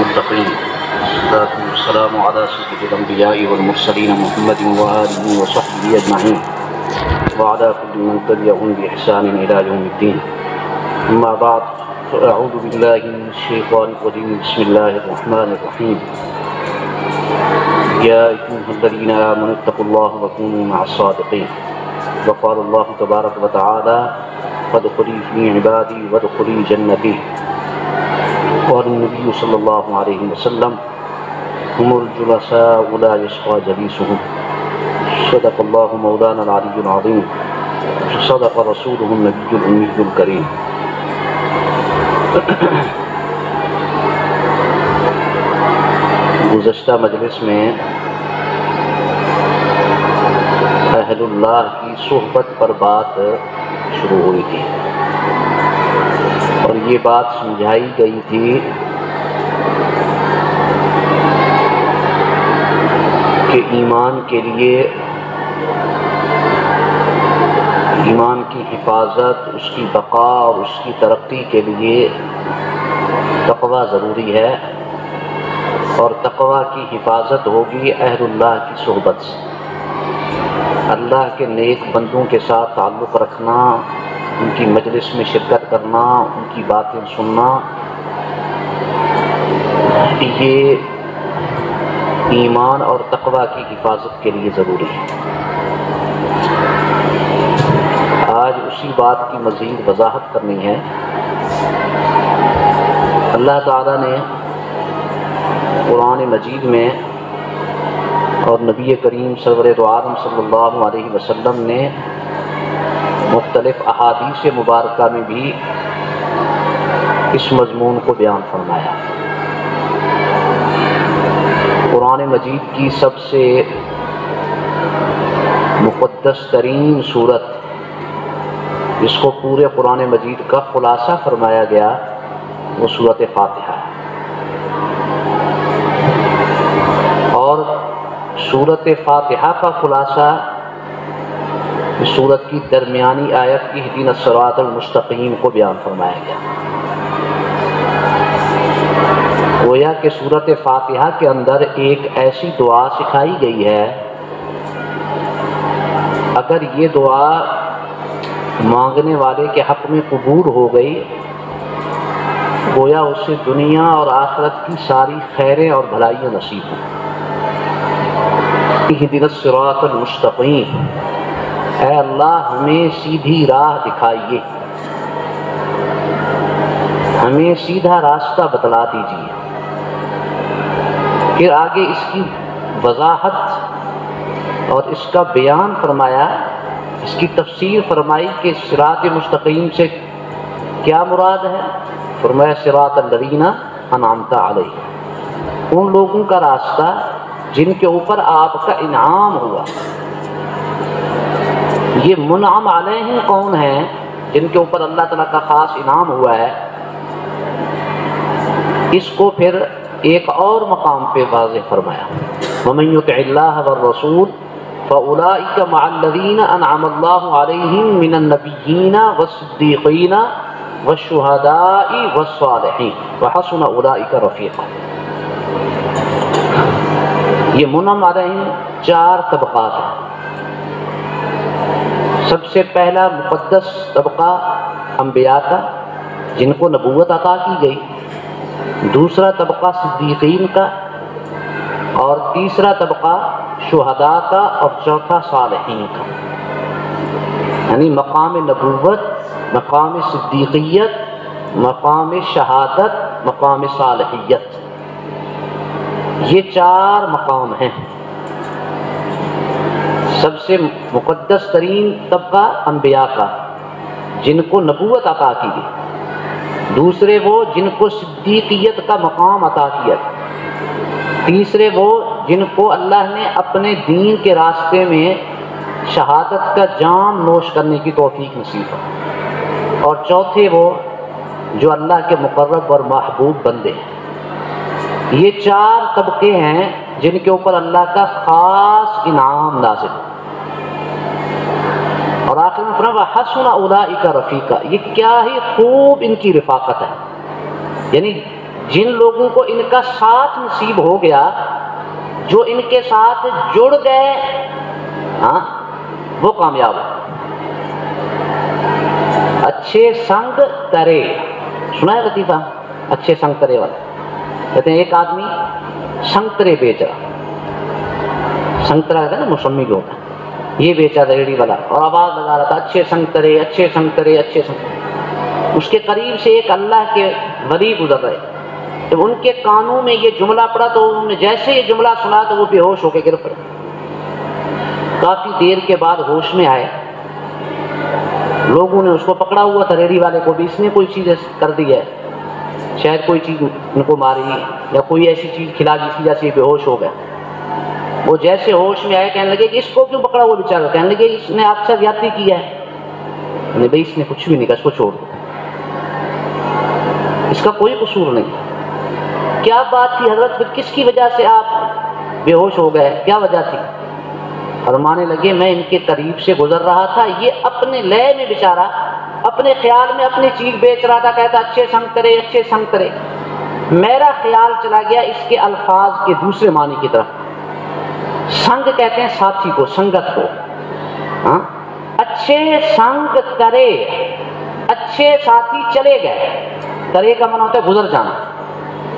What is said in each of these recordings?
المتقين والصلاة والسلام على سيد الأنبياء والمرسلين محمد وآله وصحبه أجمعين وعلى كل من تبعهم بإحسان إلى يوم الدين. أما بعد فأعوذ بالله من الشيطان الرجيم. بسم الله الرحمن الرحيم. يا أيها الذين آمنوا اتقوا الله وكونوا مع الصادقين. وقال الله تبارك وتعالى فادخلي في عبادي وادخلي جنتي. قال النبي صلى الله عليه وسلم هم الجلساء لا يشقى جليسهم. صدق الله مولانا العلي العظيم. صدق رسوله النبي الأمي الكريم. گزشتہ مجلس میں اہل اللہ کی صحبت پر بات شروع ہوئی تھی اور یہ بات سمجھائی گئی تھی کہ ایمان کے لیے، ایمان کی حفاظت، اس کی بقا اور اس کی ترقی کے لیے تقوی ضروری ہے، اور تقوی کی حفاظت ہوگی اہل اللہ کی صحبت سے، اللہ کے نیک بندوں کے ساتھ تعلق رکھنا، ان کی مجلس میں شرکت کرنا، ان کی باتیں سننا، یہ ایمان اور تقوی کی حفاظت کے لیے ضروری ہے۔ آج اسی بات کی مزید وضاحت کرنی ہے۔ اللہ تعالیٰ نے قرآن مجید میں اور نبی کریم سرور دو عالم صلی اللہ علیہ وسلم نے مختلف احادیث مبارکہ میں بھی اس مضمون کو بیان فرمایا۔ قرآن مجید کی سب سے مقدس ترین صورت، جس کو پورے قرآن مجید کا خلاصہ فرمایا گیا، وہ سورۃ فاتحہ ہے۔ اور سورۃ فاتحہ کا خلاصہ اس سورت کی درمیانی آیت اہدنا الصراط المستقیم کو بیان فرمایا گیا۔ گویا کہ سورۃ فاتحہ کے اندر ایک ایسی دعا سکھائی گئی ہے، اگر یہ دعا مانگنے والے کے حق میں قبول ہو گئی، گویا اسے دنیا اور آخرت کی ساری خیریں اور بھلائیاں نصیب ہوں۔ اہدنا الصراط المستقیم، اے اللہ ہمیں سیدھی راہ دکھائیے، ہمیں سیدھا راستہ بتلا دیجیے۔ پھر آگے اس کی وضاحت اور اس کا بیان فرمایا، اس کی تفسیر فرمائی کہ صراط مستقیم سے کیا مراد ہے۔ فرمایا صراط الذین انعمت علیہم، ان لوگوں کا راستہ جن کے اوپر آپ کا انعام ہوا۔ یہ منعم علیہم کون ہیں؟ جن کے اوپر اللہ تعالیٰ کا خاص انعام ہوا ہے۔ اس کو پھر ایک اور مقام پہ واضح فرمایا، وَمَن يُطِعِ اللَّهَ وَالرَّسُولَ فَأُولَٰئِكَ مَعَ الَّذِينَ أَنْعَمَ اللَّهُ عَلَيْهِم مِّنَ النَّبِيِّينَ وَالصِّدِّيقِينَ وَالشُّهَدَاءِ وَالصَّالِحِينَ وَحَسُنَ أُولَٰئِكَ رَفِيقًا۔ یہ منعم علیہم چار طبقات ہیں۔ سب سے پہلا مقدس طبقہ انبیاء کا، جن کو نبوت عطا کی گئی، دوسرا طبقہ صدیقین کا، اور تیسرا طبقہ شہداء کا، اور چوتھا صالحین کا۔ یعنی مقام نبوت، مقام صدیقیت، مقام شہادت، مقام صالحیت، یہ چار مقام ہیں۔ سب سے مقدس ترین طبقہ انبیاء کا، جن کو نبوت عطا کی گئی، دوسرے وہ جن کو صدیقیت کا مقام عطا کیا، تیسرے وہ جن کو اللہ نے اپنے دین کے راستے میں شہادت کا جام نوش کرنے کی توفیق نصیب ہے، اور چوتھے وہ جو اللہ کے مقرب اور محبوب بندے ہیں۔ یہ چار طبقے ہیں جن کے اوپر اللہ کا خاص انعام نازل ہے۔ اور آخر میں فرمایا وَحَسُنَ أُولَٰئِكَ رَفِيقًا، یہ کیا ہی خوب ان کی رفاقت ہے، یعنی جن لوگوں کو ان کا ساتھ نصیب ہو گیا، جو ان کے ساتھ جڑ گئے، ہاں وہ کامیاب ہو۔ اچھے سنگ ترے، سنا ہے لطیفہ اچھے سنگ ترے والا؟ کہتے ہیں ایک آدمی سنگترے بیچ رہا، سنگترا ہے نا موسمی جو ہوتا ہے، یہ بیچا ریڑھی والا، اور آواز لگا رہا تھا اچھے سنگترے اچھے سنگترے اچھے سنگترے۔ اس کے قریب سے ایک اللہ کے ولی گزر رہے، جب ان کے کانوں میں یہ جملہ پڑا تو انہوں نے جیسے یہ جملہ سنا تو وہ بے ہوش ہو کے گر پڑے۔ کافی دیر کے بعد ہوش میں آئے، لوگوں نے اس کو پکڑا ہوا تھا ریڑھی والے کو بھی، اس نے کوئی چیز کر دی ہے، شاید کوئی چیز ان کو ماری یا کوئی ایسی چیز کھلا جس کی وجہ سے بے ہوش ہو گئے۔ وہ جیسے ہوش میں آئے کہنے لگے کہ اس کو کیوں پکڑا ہوا بیچارہ؟ کہنے لگے اس نے آپ سے زیادتی کی ہے۔ بھائی اس نے کچھ بھی نہیں کہا، اس کو چھوڑ دو، اس کا کوئی قصور نہیں۔ کیا بات تھی حضرت، پھر کس کی وجہ سے آپ بے ہوش ہو گئے، کیا وجہ تھی؟ فرمانے لگے میں ان کے قریب سے گزر رہا تھا، یہ اپنے لے میں بیچارہ اپنے خیال میں اپنی چیز بیچ رہا تھا، کہتا اچھے سنگترے اچھے سنگترے۔ میرا خیال چلا گیا اس کے الفاظ کے دوسرے معنی کی طرف۔ سنگ کہتے ہیں ساتھی کو، سنگت کو، ہاں اچھے سنگ ترے، اچھے ساتھی چلے گئے۔ ترے کا معنی ہوتا ہے گزر جانا۔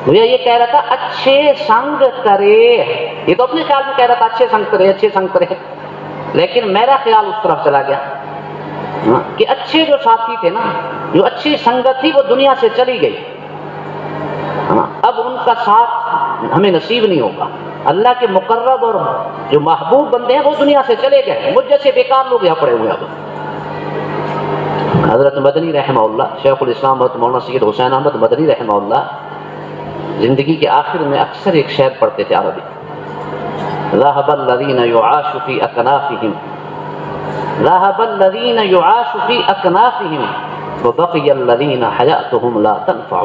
مجھے یہ کہہ رہا تھا اچھے سنگ ترے، یہ تو اپنے خیال میں کہہ رہا تھا اچھے سنگ ترے اچھے سنگ ترے، لیکن میرا خیال اس طرف چلا گیا کہ اچھے جو ساتھی تھے نا، جو اچھی سنگت تھی وہ دنیا سے چلی گئی، اب ان کا ساتھ ہمیں نصیب نہیں ہوگا۔ اللہ کے مقرب اور جو محبوب بندے ہیں وہ دنیا سے چلے گئے، مجھ جیسے بیکار لوگ یہاں پڑے ہوئے ہیں۔ اب حضرت مدنی رحمہ اللہ، شیخ الاسلام حضرت مولانا سید حسین احمد مدنی رحمہ اللہ زندگی کے آخر میں اکثر ایک شعر پڑھتے تھے عربی: ذهب الذين يعاش في اكنافهم، ذهب الذين يعاش في اكنافهم وبقي الذين حياتهم لا تنفع۔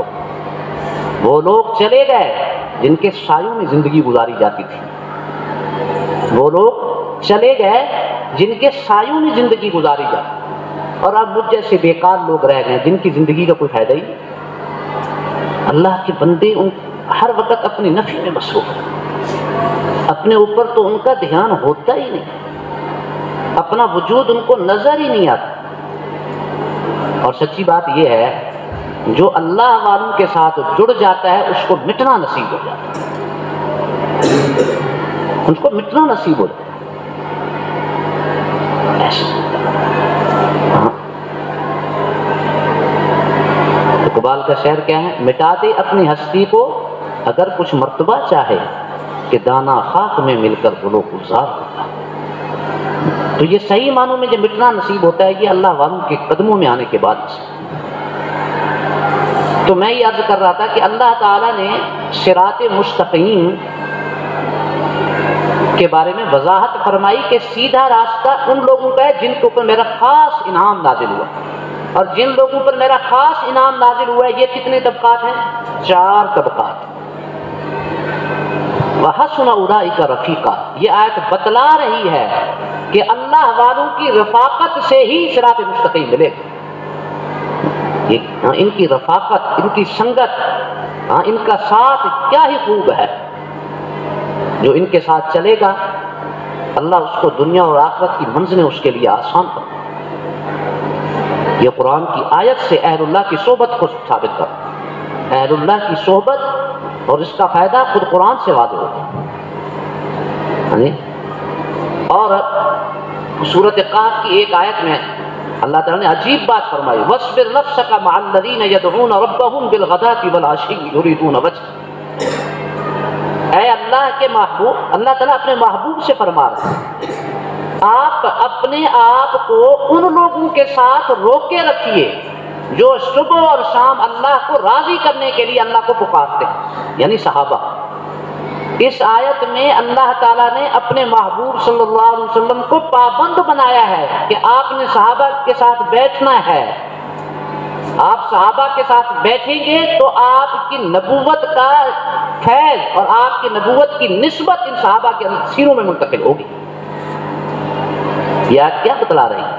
وہ لوگ چلے گئے جن کے سایوں میں زندگی گزاری جاتی تھی، وہ لوگ چلے گئے جن کے سایوں میں زندگی گزاری جاتی، اور اب مجھ جیسے بیکار لوگ رہ گئے جن کی زندگی کا کوئی فائدہ ہی نہیں۔ اللہ کے بندے ان ہر وقت اپنی نفی میں مصروف ہیں، اپنے اوپر تو ان کا دھیان ہوتا ہی نہیں، اپنا وجود ان کو نظر ہی نہیں آتا۔ اور سچی بات یہ ہے جو اللہ والوں کے ساتھ جڑ جاتا ہے اس کو مٹنا نصیب ہو جاتا ہے، اس کو مٹنا نصیب ہو جاتا ہے۔ اقبال کا شعر کیا ہے؟ مٹا دے اپنی ہستی کو اگر کچھ مرتبہ چاہے، کہ دانا خاک میں مل کر گلو گلزار ہوتا ہے۔ تو یہ صحیح معنوں میں جو مٹنا نصیب ہوتا ہے یہ اللہ والوں کے قدموں میں آنے کے بعد نصیب۔ تو میں یہ عرض کر رہا تھا کہ اللہ تعالیٰ نے صراط مستقیم کے بارے میں وضاحت فرمائی کہ سیدھا راستہ ان لوگوں کا ہے جن کے اوپر میرا خاص انعام نازل ہوا، اور جن لوگوں پر میرا خاص انعام نازل ہوا ہے یہ کتنے طبقات ہیں؟ 4 طبقات۔ وَحَسُنَ أُولَٰئِكَ رَفِيقًا، یہ آیت بتلا رہی ہے کہ اللہ والوں کی رفاقت سے ہی صراط مستقیم ملے گا۔ ان کی رفاقت، ان کی سنگت، ان کا ساتھ کیا ہی خوب ہے۔ جو ان کے ساتھ چلے گا اللہ اس کو دنیا اور آخرت کی منزلیں اس کے لیے آسان کرے۔ یہ قرآن کی آیت سے اہل اللہ کی صحبت کو ثابت کر، اہل اللہ کی صحبت اور اس کا فائدہ خود قرآن سے واضح ہوتا ہے۔ اور سورۃ قاف کی ایک آیت میں اللہ تعالیٰ نے عجیب بات فرمائی: وَاصْبِرْ نَفْسَكَ مَعَ الَّذِينَ يَدْعُونَ رَبَّهُمْ بِالْغَدَاةِ وَالْعَشِيِّ يُرِيدُونَ وَجْهَهُ۔ اے اللہ کے محبوب، اللہ تعالیٰ اپنے محبوب سے فرما رہا ہے آپ اپنے آپ کو ان لوگوں کے ساتھ روکے رکھیے جو صبح اور شام اللہ کو راضی کرنے کے لیے اللہ کو پکارتے ہیں، یعنی صحابہ۔ اس آیت میں اللہ تعالیٰ نے اپنے محبوب صلی اللہ علیہ وسلم کو پابند بنایا ہے کہ آپ نے صحابہ کے ساتھ بیٹھنا ہے۔ آپ صحابہ کے ساتھ بیٹھیں گے تو آپ کی نبوت کا فیض اور آپ کی نبوت کی نسبت ان صحابہ کے سینوں میں منتقل ہوگی۔ یہ آیت کیا بتلا رہی ہے؟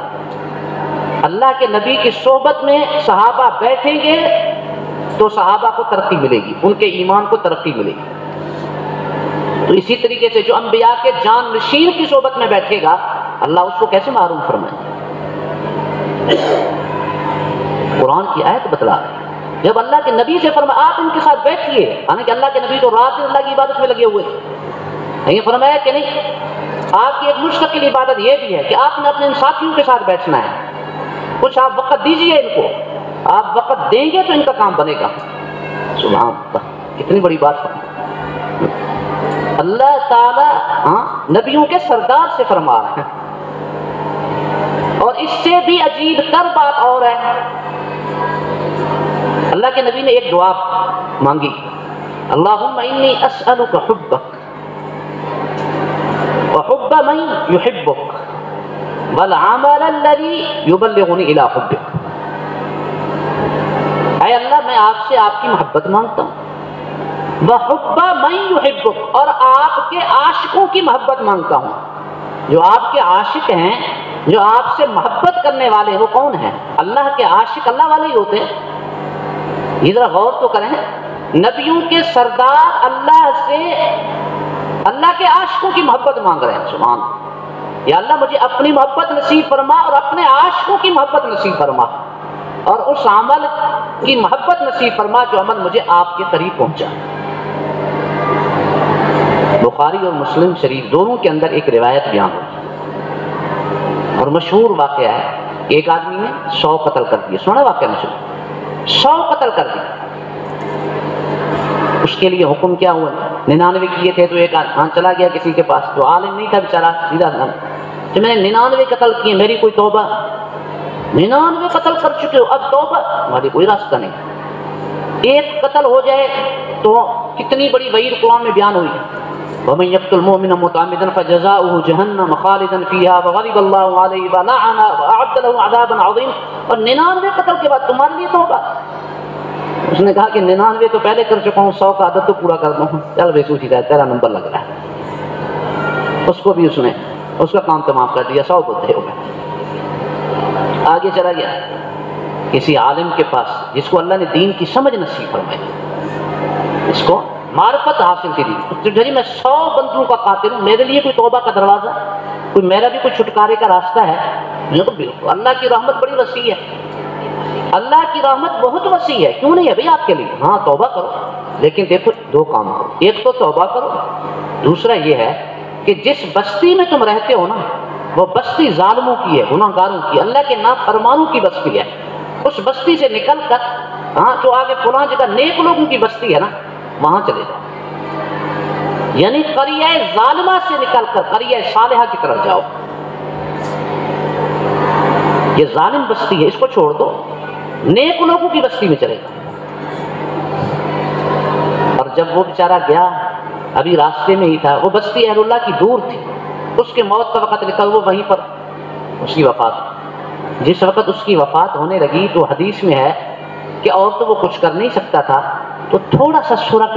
اللہ کے نبی کی صحبت میں صحابہ بیٹھیں گے تو صحابہ کو ترقی ملے گی، ان کے ایمان کو ترقی ملے گی۔ تو اسی طریقے سے جو انبیاء کے جان نشین کی صحبت میں بیٹھے گا اللہ اس کو کیسے محروم فرمائے؟ قرآن کی آیت بتلا رہے ہیں۔ جب اللہ کے نبی سے فرمایا آپ ان کے ساتھ بیٹھیے، حالانکہ اللہ کے نبی تو رات دن اللہ کی عبادت میں لگے ہوئے تھے، یہ فرمایا کہ نہیں، آپ کی ایک مستقل عبادت یہ بھی ہے کہ آپ نے اپنے ان ساتھیوں کے ساتھ بیٹھنا ہے، کچھ آپ وقت دیجئے ان کو، آپ وقت دیں گے تو ان کا کام بنے گا۔ سبحان اللہ، کتنی بڑی بات ہے۔ اللہ تعالی نبیوں کے سردار سے فرما رہے ہیں۔ اور اس سے بھی عجیب تر بات اور ہے، اللہ کے نبی نے ایک دعا مانگی، اللہم انی اسألک حبک وحب من یحبک والعمل الذی یبلغنی الی حبک۔ اے اللہ میں آپ سے آپ کی محبت مانگتا ہوں، وحب من یحبک، اور آپ کے عاشقوں کی محبت مانگتا ہوں۔ جو آپ کے عاشق ہیں، جو آپ سے محبت کرنے والے ہیں، وہ کون ہیں؟ اللہ کے عاشق اللہ والے ہی ہوتے ہیں۔ یہ ذرا غور تو کریں، نبیوں کے سردار اللہ سے اللہ کے عاشقوں کی محبت مانگ رہے ہیں۔ سبحان اللہ، یا اللہ مجھے اپنی محبت نصیب فرما اور اپنے عاشقوں کی محبت نصیب فرما، اور اس عمل کی محبت نصیب فرما جو عمل مجھے آپ کے قریب پہنچا۔ بخاری اور مسلم شریف دونوں کے اندر ایک روایت بیان ہوئی اور مشہور واقعہ ہے، ایک آدمی نے 100 قتل کر دیے، سنا واقعہ مشہور، 100 قتل کر دیے۔ اس کے لیے حکم کیا ہوا؟ 99 کیے تھے تو ایک آدمی چلا گیا کسی کے پاس، تو عالم نہیں تھا بیچارہ، سیدھا کہ میں نے 99 قتل کیے، میری کوئی توبہ؟ 99 قتل کر چکے ہو، اب توبہ؟ ہماری کوئی راستہ نہیں۔ ایک قتل ہو جائے تو کتنی بڑی وعید قرآن میں بیان ہوئی، وَمَن يَقْتُلْ مُؤْمِنًا مُتَعَمِّدًا فَجَزَاؤُهُ جَهَنَّمَ خَالِدًا فِيهَا وَغَضِبَ اللَّهُ عَلَيْهِ وَلَعَنَهُ وَأَعَدَّ لَهُ عَذَابًا عَظِيمًا۔ اور 99 قتل کے بعد تمہارے لیے توبہ؟ اس نے کہا کہ 99 تو پہلے کر چکا ہوں، 100 کا عدد تو پورا کر دوں۔ چل بھائی سوچی جائے، تیرا نمبر لگ رہا ہے۔ اس کو بھی اس نے اس کا کام تمام کر دیا، 100 ہوتے ہو گئے۔ آگے چلا گیا کسی عالم کے پاس جس کو اللہ نے دین کی سمجھ نصیب فرمائی، اس کو معرفت حاصل کی دی، جی میں 100 بندوں کا قاتل ہوں، میرے لیے کوئی توبہ کا دروازہ، کوئی میرا بھی کوئی چھٹکارے کا راستہ ہے؟ بالکل، اللہ کی رحمت بڑی وسیع ہے، اللہ کی رحمت بہت وسیع ہے، کیوں نہیں ہے بھائی آپ کے لیے؟ ہاں توبہ کرو، لیکن دیکھو 2 کام کرو، ایک تو توبہ کرو، دوسرا یہ ہے کہ جس بستی میں تم رہتے ہو نا، وہ بستی ظالموں کی ہے، گناہ گاروں کی، اللہ کے نافرمانوں کی بستی ہے، اس بستی سے نکل کر جو آگے فلاں جگہ نیک لوگوں کی بستی ہے نا، وہاں چلے جاؤ، یعنی قریہ ظالمہ سے نکل کر قریہ صالحہ کی طرف جاؤ۔ یہ ظالم بستی ہے، اس کو چھوڑ دو، نیک لوگوں کی بستی میں چلے گا۔ اور جب وہ بیچارہ گیا، ابھی راستے میں ہی تھا، وہ بستی اہل اللہ کی دور تھی، اس کے موت کا وقت لکھا وہ وہیں پر اس کی وفات۔ جس وقت اس کی وفات ہونے لگی تو حدیث میں ہے کہ اور تو وہ کچھ کر نہیں سکتا تھا، تو تھوڑا سا سرک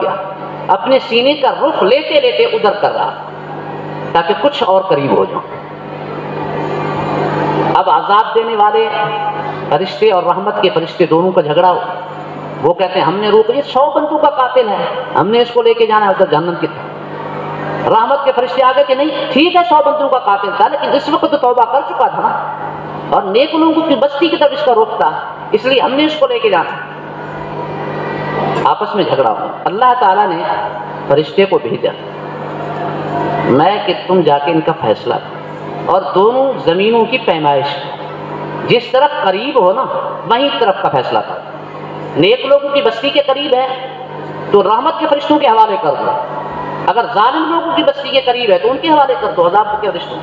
گیا، اپنے سینے کا رخ لیتے لیتے ادھر کر رہا تاکہ کچھ اور قریب ہو جاؤں۔ اب عذاب دینے والے فرشتے اور رحمت کے فرشتے دونوں کا جھگڑا ہو، وہ کہتے ہیں ہم نے روک، یہ 100 بندوں کا قاتل ہے، ہم نے اس کو لے کے جانا ہے ادھر جہنم کی طرف۔ رحمت کے فرشتے آگے کہ نہیں ٹھیک ہے 100 بندوں کا قاتل تھا، لیکن اس وقت تو توبہ کر چکا تھا نا، اور نیک لوگوں کی بستی کی طرف اس کا رخ تھا، اس لیے ہم نے اس کو لے کے جانا۔ آپس میں جھگڑا ہوا، اللہ تعالیٰ نے فرشتے کو بھیجا، میں کہ تم جا کے ان کا فیصلہ کرو، اور دونوں زمینوں کی پیمائش، جس طرف قریب ہو نا وہیں طرف کا فیصلہ کرو۔ نیک لوگوں کی بستی کے قریب ہے تو رحمت کے فرشتوں کے حوالے کر دو، اگر ظالم لوگوں کی بستی کے قریب ہے تو ان کے حوالے کر دو عذاب کے فرشتوں۔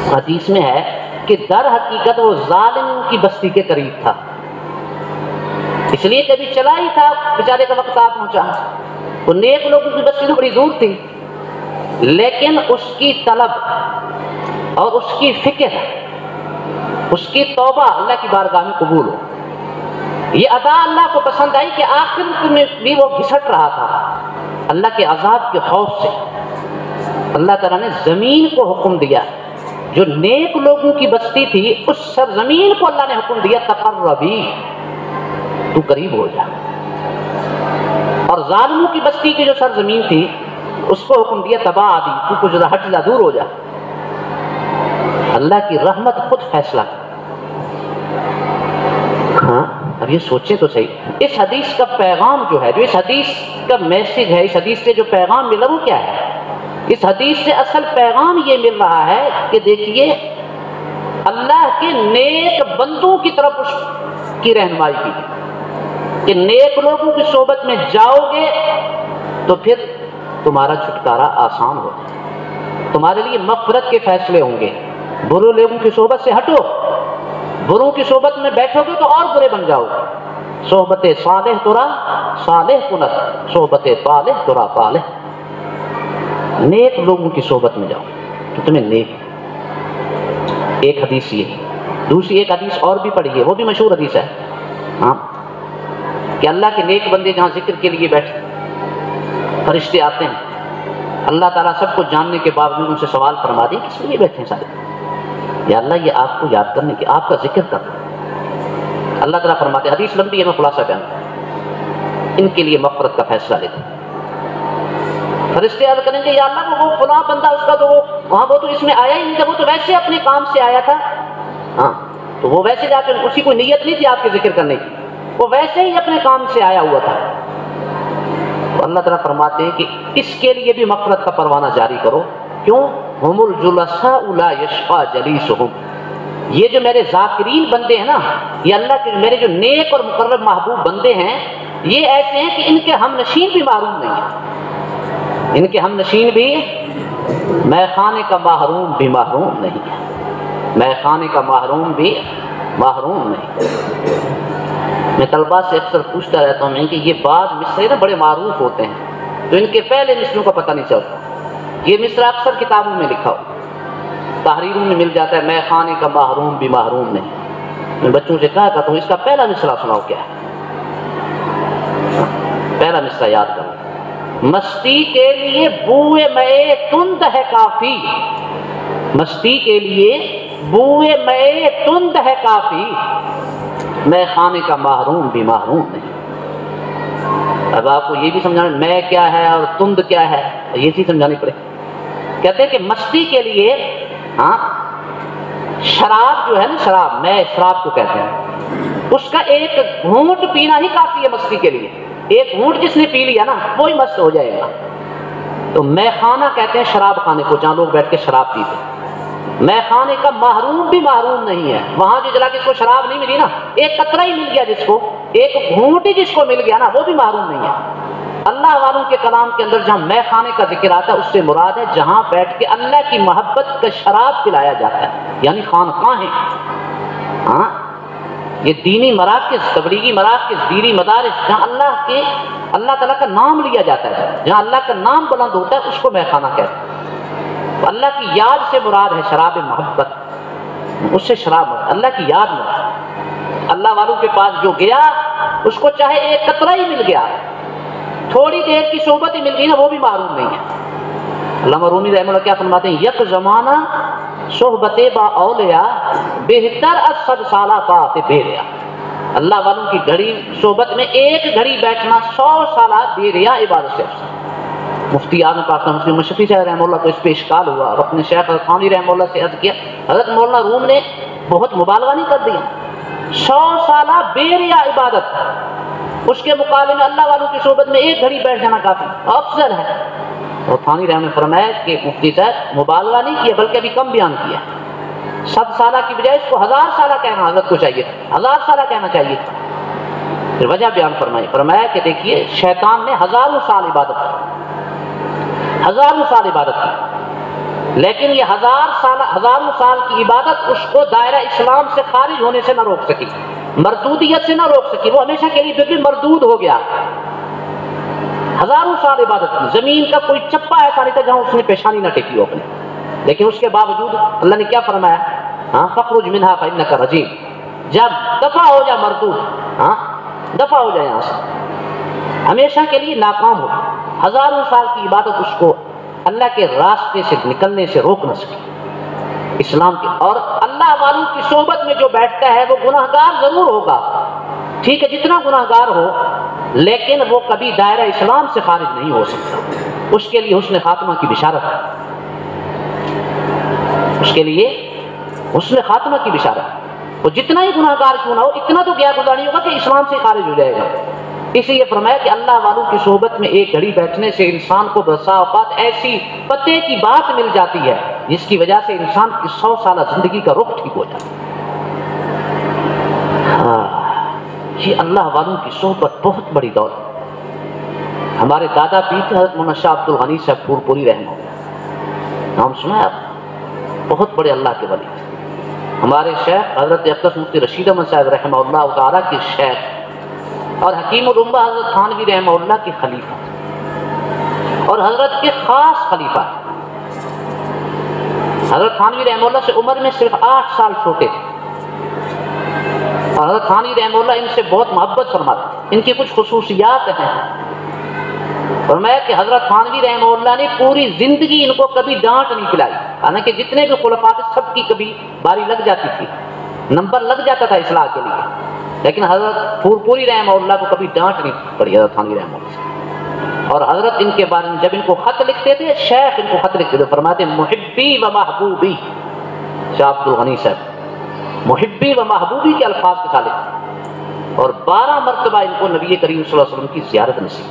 حدیث میں ہے کہ در حقیقت وہ ظالموں کی بستی کے قریب تھا، اس لیے کبھی چلا ہی تھا، بیچارے کا وقت آ پہنچا۔ وہ نیک لوگوں کی بستی تو بڑی دور تھی، لیکن اس کی طلب اور اس کی فکر، اس کی توبہ اللہ کی بارگاہ میں قبول ہو، یہ ادا اللہ کو پسند آئی کہ آخر میں بھی وہ گھسٹ رہا تھا اللہ کے عذاب کے خوف سے۔ اللہ تعالیٰ نے زمین کو حکم دیا، جو نیک لوگوں کی بستی تھی اس سرزمین کو اللہ نے حکم دیا تقربی، تو قریب ہو جا. اور ظالموں کی بستی کی جو سرزمین تھی اس کو حکم دیا تباہ آدھی، تو کچھ ہٹ جا، دور ہو جا. اللہ کی رحمت خود فیصلہ. ہاں اب یہ سوچیں تو صحیح، اس حدیث کا پیغام جو ہے، جو اس حدیث کا میسج ہے، اس حدیث سے جو پیغام ملا وہ کیا ہے؟ اس حدیث سے اصل پیغام یہ مل رہا ہے کہ دیکھیے اللہ کے نیک بندوں کی طرف اس کی رہنمائی کی کہ نیک لوگوں کی صحبت میں جاؤ گے تو پھر تمہارا چھٹکارا آسان ہو، تمہارے لیے مغفرت کے فیصلے ہوں گے. برے لوگوں کی صحبت سے ہٹو، بروں کی صحبت میں بیٹھو گے تو اور برے بن جاؤ گے. صحبت صالح ترا صالح کنت، صحبت طالح ترا طالح. نیک لوگوں کی صحبت میں جاؤ تو تمہیں نیک. ایک حدیث یہ. دوسری ایک حدیث اور بھی پڑھی ہے، وہ بھی مشہور حدیث ہے ہاں، کہ اللہ کے نیک بندے جہاں ذکر کے لیے بیٹھے، فرشتے آتے ہیں، اللہ تعالیٰ سب کو جاننے کے باوجود ان سے سوال فرما دے کس لیے بیٹھے ہیں سارے؟ یا اللہ یہ آپ کو یاد کرنے کی، آپ کا ذکر کرنا. اللہ تعالیٰ فرماتے، حدیث لمبی ہے میں خلاصہ بیان کروں، ان کے لیے مغفرت کا فیصلہ لیتے. فرشتے عرض کریں گے یا اللہ وہ فلاں بندہ، اس کا تو وہ تو اس میں آیا ہی نہیں تھا، وہ تو ویسے اپنے کام سے آیا تھا. ہاں تو وہ ویسے جا کے، اسی کوئی نیت نہیں تھی آپ کے ذکر کرنے کی، وہ ویسے ہی اپنے کام سے آیا ہوا تھا. تو اللہ تعالیٰ فرماتے ہیں کہ اس کے لیے بھی مغفرت کا پروانہ جاری کرو. کیوں؟ ہم الجلساء لا یشقی جلیسہم. یہ جو میرے ذاکرین بندے ہیں نا، یہ اللہ کے میرے جو نیک اور مقرب محبوب بندے ہیں، یہ ایسے ہیں کہ ان کے ہم نشین بھی محروم نہیں ہیں. ان کے ہم نشین بھی میں خانے کا محروم بھی محروم نہیں ہے. میں خانے کا محروم بھی محروم نہیں. میں طلباء سے اکثر پوچھتا رہتا ہوں کہ یہ بعض مصرے نا بڑے معروف ہوتے ہیں تو ان کے پہلے مصروں کا پتہ نہیں چلتا. یہ مصرع اکثر کتابوں میں لکھا ہو، تحریروں میں مل جاتا ہے، میں خانے کا محروم بھی محروم نہیں. میں بچوں سے کہا کرتا ہوں اس کا پہلا مصرع سناؤ کیا ہے. پہلا مصرع یاد کرو. مستی کے لیے بوئے مے تند ہے کافی. مستی کے لیے بوئے مے تند ہے کافی، میں خانے کا محروم بھی محروم نہیں. اب آپ کو یہ بھی سمجھانا میں کیا ہے اور تند کیا ہے، یہ چیز سمجھانی پڑے. کہتے ہیں کہ مستی کے لیے ہاں شراب جو ہے نا، شراب میں شراب کو کہتے ہیں، اس کا ایک گھونٹ پینا ہی کافی ہے مستی کے لیے. ایک گھونٹ جس نے پی لیا نا وہی مست ہو جائے گا. تو میں خانہ کہتے ہیں شراب خانے کو جہاں لوگ بیٹھ کے شراب پیتے. میں خانے کا محروم بھی محروم نہیں ہے. وہاں جو جلا کے اس کو شراب نہیں ملی نا، ایک قطرہ ہی مل گیا جس کو، ایک گھونٹ ہی جس کو مل گیا نا، وہ بھی محروم نہیں ہے. اللہ والوں کے کلام کے اندر جہاں میں خانے کا ذکر آتا ہے اس سے مراد ہے جہاں بیٹھ کے اللہ کی محبت کا شراب پلایا جاتا ہے، یعنی خانقاہیں. ہاں یہ دینی مراکز، تبلیغی مراکز، دینی مدارس جہاں اللہ تعالیٰ کا نام لیا جاتا ہے، جہاں اللہ کا نام بلند ہوتا ہے اس کو میں خانہ کہتے ہیں. تو اللہ کی یاد سے مراد ہے شراب محبت، اس سے شراب مراد اللہ کی یاد مراد. اللہ والوں کے پاس جو گیا اس کو چاہے ایک قطرہ ہی مل گیا، تھوڑی دیر کی صحبت ہی مل گئی نا، وہ بھی معروم نہیں ہے. علامہ رومی رحمہ اللہ کیا فرماتے ہیں، یک زمانہ صحبت با اولیاء بہتر از 100 سالہ بات بیریا. اللہ والوں کی گھڑی صحبت میں ایک گھڑی بیٹھنا 100 سالہ بیریا عبادت سے افضل. مفتی اعظم پاک مسلم مشفی صاحب رحمہ اللہ کو اس پہ اشکال ہوا اور اپنے شیخ الخانی رحمہ اللہ سے عرض کیا. حضرت مولانا روم نے بہت مبالغہ نہیں کر دیا، 100 سالہ بیریا عبادت، اس کے مقابلے میں اللہ والوں کی صحبت میں ایک گھڑی بیٹھ جانا کافی افضل ہے. اور تھانی رحمہ نے فرمایا کہ مفتی صاحب مبالغہ نہیں کیا بلکہ ابھی کم بیان کیا. 100 سالہ کی بجائے اس کو 1000 سالہ کہنا حضرت کو چاہیے تھا، 1000 سالہ کہنا چاہیے تھا. پھر وجہ بیان فرمایا کہ دیکھیے شیطان نے 1000 سال عبادت کی، 1000 سال عبادت کی، لیکن یہ 1000 سال کی عبادت اس کو دائرہ اسلام سے خارج ہونے سے نہ روک سکی، مردودیت سے نہ روک سکی. وہ ہمیشہ کے لیے پھر بھی مردود ہو گیا. 1000 سال عبادت کی، زمین کا کوئی چپا ایسا نہیں تھا جہاں اس نے پیشانی نہ ٹیکی ہو اپنے. لیکن اس کے باوجود اللہ نے کیا فرمایا، ہاں فخرج منہا فإنک رجیم. جب دفع ہو جا مردود، ہاں دفع ہو جائے یہاں سے، ہمیشہ کے لیے ناکام ہو. 1000 سال کی عبادت اس کو اللہ کے راستے سے نکلنے سے روک نہ سکی اسلام کے. اور اللہ والوں کی صحبت میں جو بیٹھتا ہے وہ گناہگار ضرور ہوگا ٹھیک ہے جتنا گناہ گار ہو لیکن وہ کبھی دائرہ اسلام سے خارج نہیں ہو سکتا، اس کے لیے حسن خاتمہ کی بشارت ہے، اس کے لیے حسن خاتمہ کی بشارت۔ وہ جتنا ہی گناہ گار کیوں نہ ہو، اتنا تو کیا گزار نہیں ہوگا کہ اسلام سے خارج ہو جائے گا۔ اس لیے فرمایا کہ اللہ والوں کی صحبت میں ایک گھڑی بیٹھنے سے انسان کو بسا اوقات ایسی پتے کی بات مل جاتی ہے جس کی وجہ سے انسان کی 100 سالہ زندگی کا رخ ٹھیک ہو جاتا ہے۔ یہ اللہ والوں کی صحبت بہت بڑی دولت ہے۔ ہمارے دادا پیر تھے حضرت مولانا شاہ عبد الغنی صاحب پور پوری رحمہ اللہ، نام سنا ہے آپ؟ بہت بڑے اللہ کے ولی تھے۔ ہمارے شیخ حضرت اقدس مفتی رشید احمد صاحب رحمہ اللہ تعالیٰ کے شیخ اور حکیم الامہ حضرت تھانوی رحمہ اللہ کے خلیفہ اور حضرت کے خاص خلیفہ۔ حضرت تھانوی رحمہ اللہ سے عمر میں صرف 8 سال چھوٹے تھے اور حضرت تھانوی رحمہ اللہ ان سے بہت محبت فرماتے تھے۔ ان کی کچھ خصوصیات ہیں، فرمایا کہ حضرت تھانوی رحمہ اللہ نے پوری زندگی ان کو کبھی ڈانٹ نہیں کھلائی، حالانکہ جتنے بھی خلفاء تھے سب کی کبھی باری لگ جاتی تھی، نمبر لگ جاتا تھا اصلاح کے لیے، لیکن حضرت پور پوری رحمہ اللہ کو کبھی ڈانٹ نہیں پڑی حضرت تھانوی رحمہ اللہ سے۔ اور حضرت ان کے بارے میں جب ان کو خط لکھتے تھے، شیخ ان کو خط لکھتے تھے، فرماتے محبی و محبوبی، شاہ عبد الغنی صاحب محبی و محبوبی کے الفاظ کے ساتھ لکھتے، اور 12 مرتبہ ان کو نبی کریم صلی اللہ علیہ وسلم کی زیارت نصیب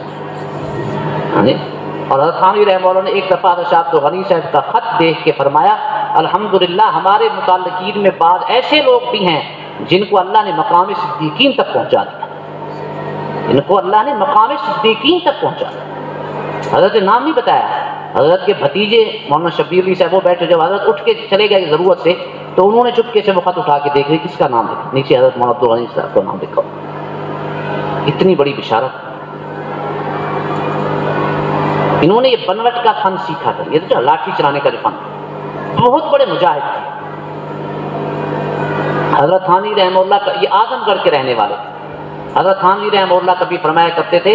ہوئی۔ اور حضرت تھانوی رحمہ اللہ نے ایک دفعہ شاہ عبد الغنی صاحب کا خط دیکھ کے فرمایا الحمدللہ ہمارے متعلقین میں بعض ایسے لوگ بھی ہیں جن کو اللہ نے مقام صدیقین تک پہنچا دیا، ان کو اللہ نے مقام صدیقین تک پہنچا دیا۔ حضرت نے نام نہیں بتایا، حضرت کے بھتیجے مولانا شبیر علی صاحب وہ بیٹھے، جب حضرت اٹھ کے چلے گئے ضرورت سے تو انہوں نے چپکے سے وہ خط اٹھا کے دیکھ رہے کس کا نام لکھا، نیچے حضرت مولانا عبد الغنی صاحب کا نام لکھا۔ اتنی بڑی بشارت۔ انہوں نے یہ بنوٹ کا فن سیکھا تھا، یہ جو لاٹھی چلانے کا جو فن، بہت بڑے مجاہد تھے۔ حضرت تھانوی رحمہ اللہ کا یہ اعظم گڑھ کے رہنے والے تھے۔ حضرت تھانوی رحمہ اللہ کبھی فرمایا کرتے تھے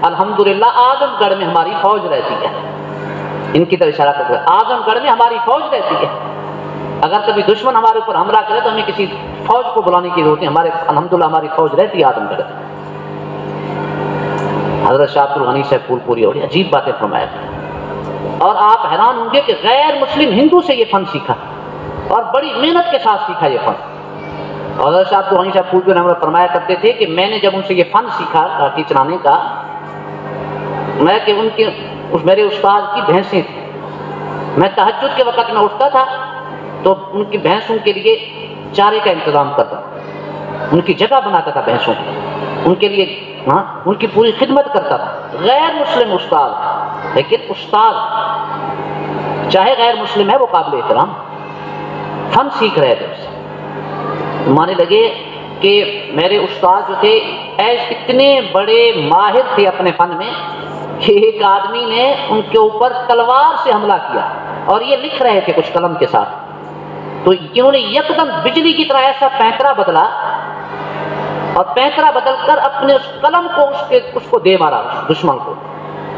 الحمدللہ اعظم گڑھ میں ہماری فوج رہتی ہے، ان کی طرف اشارہ کرتے ہیں اعظم گڑھ میں ہماری فوج رہتی ہے، اگر کبھی دشمن ہمارے اوپر حملہ کرے تو ہمیں کسی فوج کو بلانے کی ضرورت ہے، ہمارے الحمدللہ ہماری فوج رہتی ہے اعظم گڑھ۔ حضرت شاہ عبد الغنی صاحب پور پوری اور عجیب باتیں فرمایا، اور آپ حیران ہوں گے کہ غیر مسلم ہندو سے یہ فن سیکھا اور بڑی محنت کے ساتھ سیکھا یہ فن۔ اور حضرت شاہ عبد الغنی صاحب پور پوری فرمایا کرتے تھے کہ میں نے جب ان سے یہ فن سیکھا لاٹھی چلانے کا، میں کہ ان کے میرے استاد کی بھینسیں تھیں، میں تہجد کے وقت میں اٹھتا تھا تو ان کی بھینسوں کے لیے چارے کا انتظام کرتا، ان کی جگہ بناتا تھا بھینسوں کی، ان کے لیے ان کی پوری خدمت کرتا تھا۔ غیر مسلم استاد، لیکن استاد چاہے غیر مسلم ہے وہ قابل احترام، فن سیکھ رہے تھے اس سے۔ مانے لگے کہ میرے استاد جو تھے اتنے بڑے ماہر تھے اپنے فن میں کہ ایک آدمی نے ان کے اوپر تلوار سے حملہ کیا اور یہ لکھ رہے تھے کچھ قلم کے ساتھ، تو انہوں نے یکدم بجلی کی طرح ایسا پینترا بدلا اور پینترا بدل کر اپنے اس قلم کو اس کو دے مارا، اس دشمن کو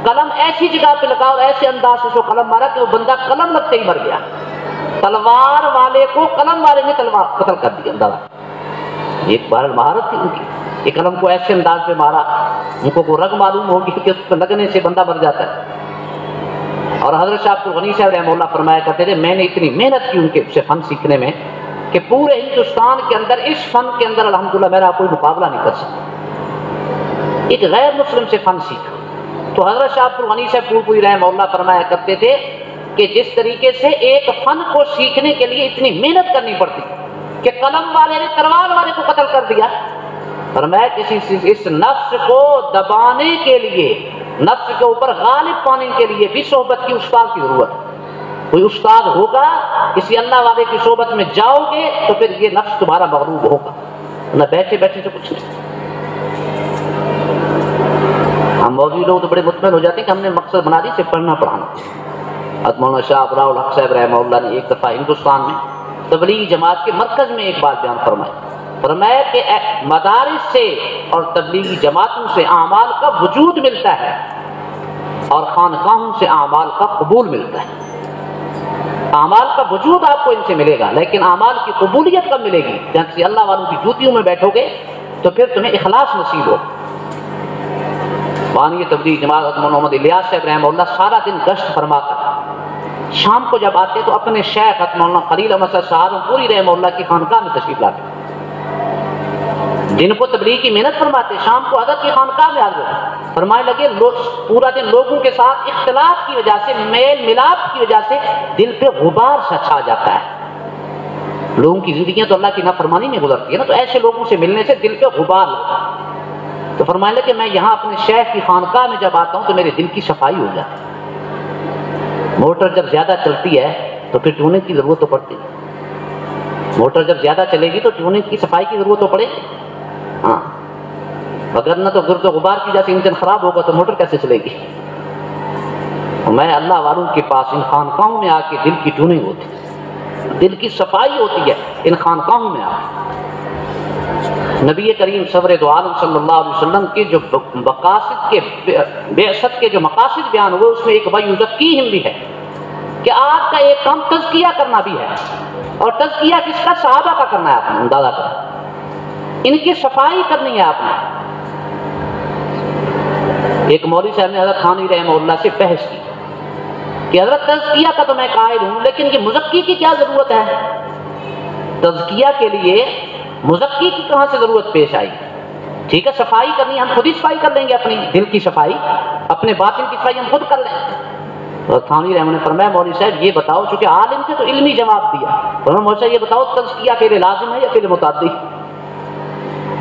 قلم ایسی جگہ پہ لگا اور ایسے انداز سے اس کو قلم مارا کہ وہ بندہ قلم لگتے ہی مر گیا۔ تلوار والے کو قلم والے نے تلوار قتل کر دیا اندازہ۔ ایک بار مہارت تھی ان کی، یہ قلم کو ایسے انداز پہ مارا، ان کو رگ معلوم ہوگی کہ اس کو لگنے سے بندہ مر جاتا ہے۔ اور حضرت شاہ عبد الغنی صاحب رحمہ اللہ فرمایا کرتے تھے میں نے اتنی محنت کی ان کے سے فن سیکھنے میں کہ پورے ہندوستان کے اندر اس فن کے اندر الحمدللہ میرا کوئی مقابلہ نہیں کر سکتا۔ ایک غیر مسلم سے فن سیکھا۔ تو حضرت شاہ عبد الغنی صاحب پور پوری رحمہ اللہ فرمایا کرتے تھے کہ جس طریقے سے ایک فن کو سیکھنے کے لیے اتنی محنت کرنی پڑتی کہ قلم والے نے تلوار والے کو قتل کر دیا، فرمایا کسی اس نفس کو دبانے کے لیے، نفس کے اوپر غالب پانے کے لیے بھی صحبت کی استاد کی ضرورت ہے۔ کوئی استاد ہوگا، کسی اللہ والے کی صحبت میں جاؤ گے تو پھر یہ نفس تمہارا مغلوب ہوگا، نہ بیٹھے بیٹھے سے کچھ نہیں۔ ہم مولوی لوگ تو بڑے مطمئن ہو جاتے ہیں کہ ہم نے مقصد بنا دی صرف پڑھنا پڑھانا۔ مولانا شاہ ابراء الحق صاحب رحمہ اللہ نے ایک دفعہ ہندوستان میں تبلیغی جماعت کے مرکز میں ایک بات بیان فرمایا کہ مدارس سے اور تبلیغی جماعتوں سے اعمال کا وجود ملتا ہے اور خانقاہوں سے اعمال کا قبول ملتا ہے۔ اعمال کا وجود آپ کو ان سے ملے گا لیکن اعمال کی قبولیت کب ملے گی؟ جب سے اللہ والوں کی جوتیوں میں بیٹھو گے تو پھر تمہیں اخلاص نصیب ہو۔ بانی تبلیغ جماعت محمد الیاس صاحب رحمہ اللہ سارا دن گشت فرما کر شام کو جب آتے تو اپنے شیخ مولانا خلیل احمد صاحب پوری رحمہ اللہ کی خانقاہ میں تشریف لاتے، جن کو تبلیغ کی محنت فرماتے، شام کو حضرت کی خانقاہ میں حاضر فرمائے لگے پورا دن لوگوں کے ساتھ اختلاف کی وجہ سے، میل ملاپ کی وجہ سے دل پہ غبار سا چھا جاتا ہے۔ لوگوں کی زندگیاں تو اللہ کی نافرمانی میں گزرتی ہے نا، تو ایسے لوگوں سے ملنے سے دل پہ غبار لگتا ہے۔ تو فرمائے لگے میں یہاں اپنے شیخ کی خانقاہ میں جب آتا ہوں تو میرے دل کی صفائی ہو جاتی ہے۔ موٹر جب زیادہ چلتی ہے تو پھر ٹیوننگ کی ضرورت تو پڑتی ہے، موٹر جب زیادہ چلے گی تو ٹیوننگ کی صفائی کی ضرورت تو پڑے گی، ہاں، اگر نہ تو گرد و غبار کی جیسے انجن خراب ہوگا تو موٹر کیسے چلے گی؟ میں اللہ والوں کے پاس ان خانقاہوں میں آ کے دل کی ٹیوننگ ہوتی ہے، دل کی صفائی ہوتی ہے ان خانقاہوں میں آ کے۔ نبی کریم صبر دو عالم صلی اللہ علیہ وسلم کے جو مقاصد کے بعثت کے جو مقاصد بیان ہوئے اس میں ایک وَيُزَكِّيهِمْ بھی ہے کہ آپ کا ایک کام تزکیہ کرنا بھی ہے، اور تزکیہ کس کا؟ صحابہ کا کرنا ہے، آپ نے اندازہ کرنا، ان کی صفائی کرنی ہے آپ نے۔ ایک مولوی صاحب نے حضرت تھانوی رحمہ اللہ سے بحث کی کہ حضرت تزکیہ کا تو میں قائل ہوں لیکن یہ مزکی کی کیا ضرورت ہے؟ تزکیہ کے لیے مزکی کی کہاں سے ضرورت پیش آئی؟ ٹھیک ہے صفائی کرنی ہے، ہم خود ہی صفائی کر لیں گے، اپنی دل کی صفائی، اپنے باطن کی صفائی ہم خود کر لیں گے۔ اور تھانوی رحمہ نے فرمایا مولوی صاحب یہ بتاؤ، چونکہ عالم تھے تو علمی جواب دیا، فرمایا مولوی صاحب یہ بتاؤ تزکیہ فعل لازم ہے یا فعل متعدی؟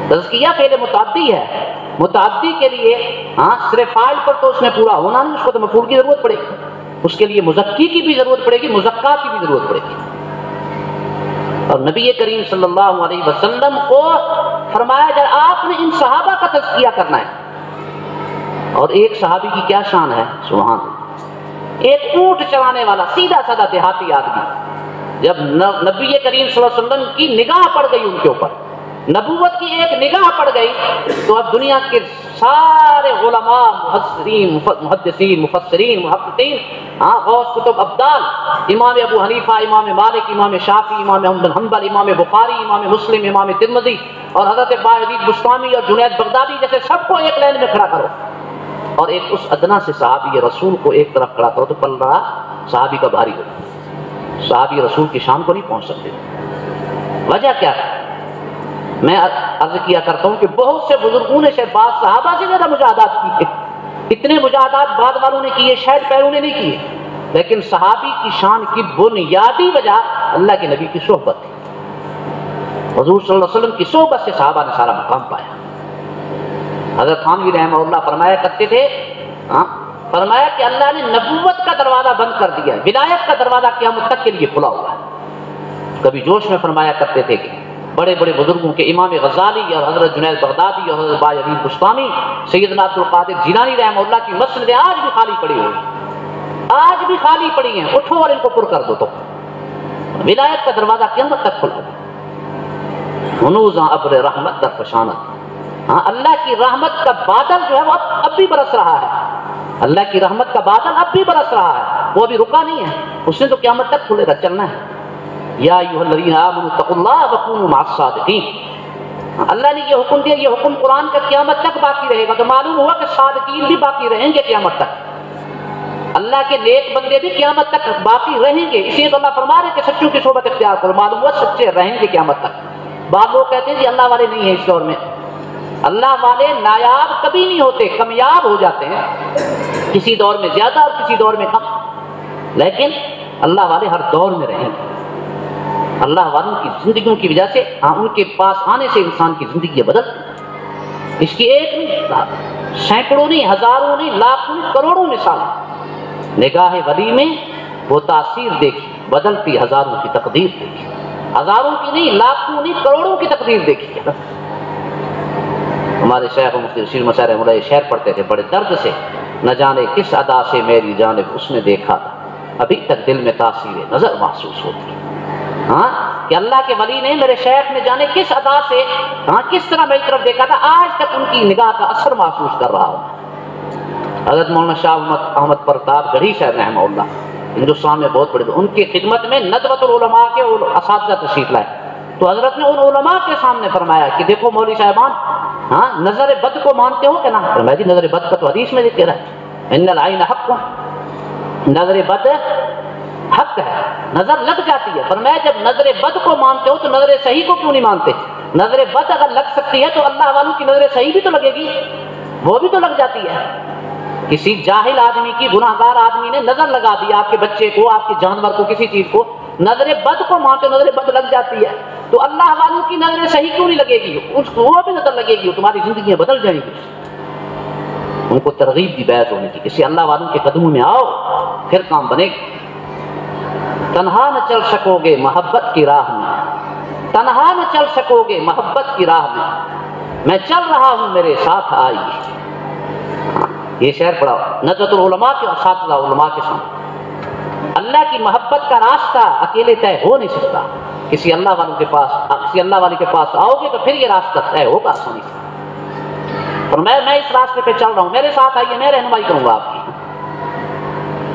تزکیہ فعل متعدی ہے، متعدی کے لیے ہاں صرف فاعل پر تو اس میں پورا ہونا نہیں، اس کو تو مفعول کی ضرورت پڑے گی، اس کے لیے مزکی کی بھی ضرورت پڑے گی، مزکا کی بھی ضرورت پڑے گی۔ اور نبی کریم صلی اللہ علیہ وسلم کو فرمایا جائے آپ نے ان صحابہ کا تزکیہ کرنا ہے، اور ایک صحابی کی کیا شان ہے، سبحان اللہ، ایک اونٹ چلانے والا سیدھا سادہ دیہاتی آدمی، جب نبی کریم صلی اللہ علیہ وسلم کی نگاہ پڑ گئی ان کے اوپر، نبوت کی ایک نگاہ پڑ گئی، تو اب دنیا کے سارے علماء، محدثین، مفسرین، محققین، غوث کتب ابدال، امام ابو حنیفہ، امام مالک، امام شافعی، امام احمد بن حنبل، امام بخاری، امام مسلم، امام ترمذی اور حضرت باعزید بستامی اور جنید بغدادی جیسے سب کو ایک لائن میں کھڑا کرو، اور ایک اس ادنا سے صحابی رسول کو ایک طرف کھڑا کرو تو پلڑا صحابی کا بھاری ہو، صحابی رسول کی شان کو نہیں پہنچ سکتے۔ وجہ کیا ہے؟ میں عرض کیا کرتا ہوں کہ بہت سے بزرگوں نے شاید بعض صحابہ سے زیادہ مجاہدات کیے، اتنے مجاہدات بعد والوں نے کیے شاید پیروں نے نہیں کیے، لیکن صحابی کی شان کی بنیادی وجہ اللہ کے نبی کی صحبت تھی۔ حضور صلی اللہ علیہ وسلم کی صحبت سے صحابہ نے سارا مقام پایا۔ حضرت تھانوی رحمہ اللہ فرمایا کرتے تھے، فرمایا کہ اللہ نے نبوت کا دروازہ بند کر دیا، ولایت کا دروازہ قیامت تک کے لیے کھلا ہوا ہے۔ کبھی جوش میں فرمایا کرتے تھے کہ بڑے بڑے بزرگوں کے امام غزالی اور حضرت جنید بغدادی اور حضرت باعزید بستامی، سیدنا عبد القادر جیلانی رحمہ اللہ کی مسجدیں آج بھی خالی پڑی ہوئی، آج بھی خالی پڑی ہیں، اٹھو اور ان کو پر کر دو، تو ولایت کا دروازہ قیامت تک کھلا ہے۔ ہنوزاں ابر رحمت در فشانت، اللہ کی رحمت کا بادل جو ہے وہ اب بھی برس رہا ہے، اللہ کی رحمت کا بادل اب بھی برس رہا ہے، وہ ابھی رکا نہیں ہے، اس نے تو قیامت تک کھلے گا، چلنا ہے۔ یا ایھا الذین آمنوا اتقوا اللہ وکونوا مع الصادقین، اللہ نے یہ حکم دیا، یہ حکم قرآن کا قیامت تک باقی رہے گا، تو معلوم ہوا کہ صادقین بھی باقی رہیں گے قیامت تک، اللہ کے نیک بندے بھی قیامت تک باقی رہیں گے، اس لیے تو اللہ فرما رہے کہ سچوں کی صحبت اختیار کرو، معلوم ہوا سچے رہیں گے قیامت تک۔ بعض لوگ کہتے ہیں کہ اللہ والے نہیں ہیں اس دور میں، اللہ والے نایاب کبھی نہیں ہوتے، کمیاب ہو جاتے ہیں، کسی دور میں زیادہ اور کسی دور میں کم، لیکن اللہ والے ہر دور میں رہیں گے۔ اللہ والوں کی زندگیوں کی وجہ سے ان کے پاس آنے سے انسان کی زندگی بدلتی، اس کی ایک نہیں، سینکڑوں نہیں، ہزاروں نہیں، لاکھوں نہیں، کروڑوں مثال۔ نگاہ ولی میں وہ تاثیر دیکھی، بدلتی ہزاروں کی تقدیر دیکھی، ہزاروں کی نہیں، لاکھوں نہیں، کروڑوں کی تقدیر دیکھی۔ ہمارے شیخ مفتی رشید مسعود رحمہ اللہ شعر پڑھتے تھے بڑے درد سے، نہ جانے کس ادا سے میری جانب اس نے دیکھا، ابھی تک دل میں تاثیر نظر محسوس ہوتی ہے۔ کہ اللہ کے ولی نے، میرے شیخ نے جانے کس ادا سے، کس طرح میری طرف دیکھا تھا، آج تک ان کی نگاہ کا اثر محسوس کر رہا ہوں۔ حضرت مولانا شاہ احمد پرتاب گڑھی صاحب رحمہ اللہ ہندوستان میں بہت بڑے، ان کی خدمت میں ندوۃ العلماء کے اساتذہ تشریف لائے، تو حضرت نے ان علماء کے سامنے فرمایا کہ دیکھو مولوی صاحبان، ہاں نظر بد کو مانتے ہو کہ نہ؟ فرمایا جی نظر بد کا تو حدیث میں ذکر ہے، ان العین حق، نظر بد حق ہے، نظر لگ جاتی ہے۔ فرمایا جب نظر بد کو مانتے ہو تو نظر صحیح کو کیوں نہیں مانتے؟ نظر بد اگر لگ سکتی ہے تو اللہ والوں کی نظر صحیح بھی تو لگے گی، وہ بھی تو لگ جاتی ہے۔ کسی جاہل آدمی کی، گناہگار آدمی نے نظر لگا دی آپ کے بچے کو، آپ کے جانور کو، کسی چیز کو، نظر بد کو مانتے نظر بد لگ جاتی ہے، تو اللہ والوں کی نظر صحیح کیوں نہیں لگے گی؟ اس کو وہ بھی نظر لگے گی، تمہاری زندگیاں بدل جائیں گی۔ ان کو ترغیب دی بیعت ہونے کی، کسی اللہ والوں کے قدموں میں آؤ پھر کام بنے گا۔ تنہا نہ چل سکو گے محبت کی راہ میں، تنہا نہ چل سکو گے محبت کی راہ میں چل رہا ہوں میرے ساتھ آئیے۔ یہ شعر پڑھا ندوۃ العلماء کے اساتذہ علماء کے سامنے۔ اللہ کی محبت کا راستہ اکیلے طے ہو نہیں سکتا، کسی اللہ والوں کے پاس، کسی اللہ والے کے پاس آؤ گے تو پھر یہ راستہ طے ہوگا آسانی سے۔ اور میں اس راستے پہ چل رہا ہوں، میرے ساتھ آئیے، میں رہنمائی کروں گا آپ کی۔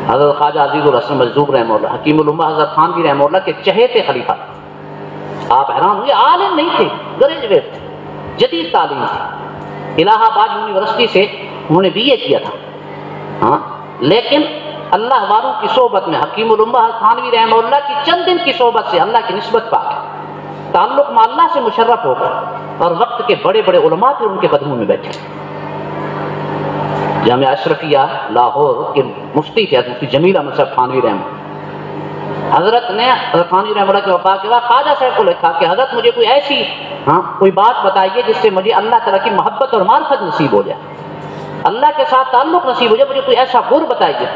حضرت خواجہ عزیز الحسن مجذوب رحمہ اللہ، حکیم الامہ حضرت تھانوی رحمہ اللہ کے چہیتے خلیفہ، آپ حیران ہوئے، عالم نہیں تھے، گریجویٹ تھے، جدید تعلیم تھی، الہ آباد یونیورسٹی سے انہوں نے بی اے کیا تھا، ہاں لیکن اللہ والوں کی صحبت میں حکیم الامہ تھانوی رحمہ اللہ کی چند دن کی صحبت سے اللہ کی نسبت پا کے تعلق میں اللہ سے مشرف ہو گئے، اور وقت کے بڑے بڑے علماء پھر ان کے قدموں میں بیٹھے۔ جامعہ اشرفیہ لاہور کے مفتی تھے مفتی جمیل احمد صاحب تھانوی رحمہ اللہ، حضرت نے حضرت تھانوی رحمہ اللہ کے وفات کے بعد خواجہ صاحب کو لکھا کہ حضرت مجھے کوئی ایسی کوئی بات بتائیے جس سے مجھے اللہ تعالیٰ کی محبت اور معرفت نصیب ہو جائے، اللہ کے ساتھ تعلق نصیب ہو جائے، مجھے کوئی ایسا گر بتائیے۔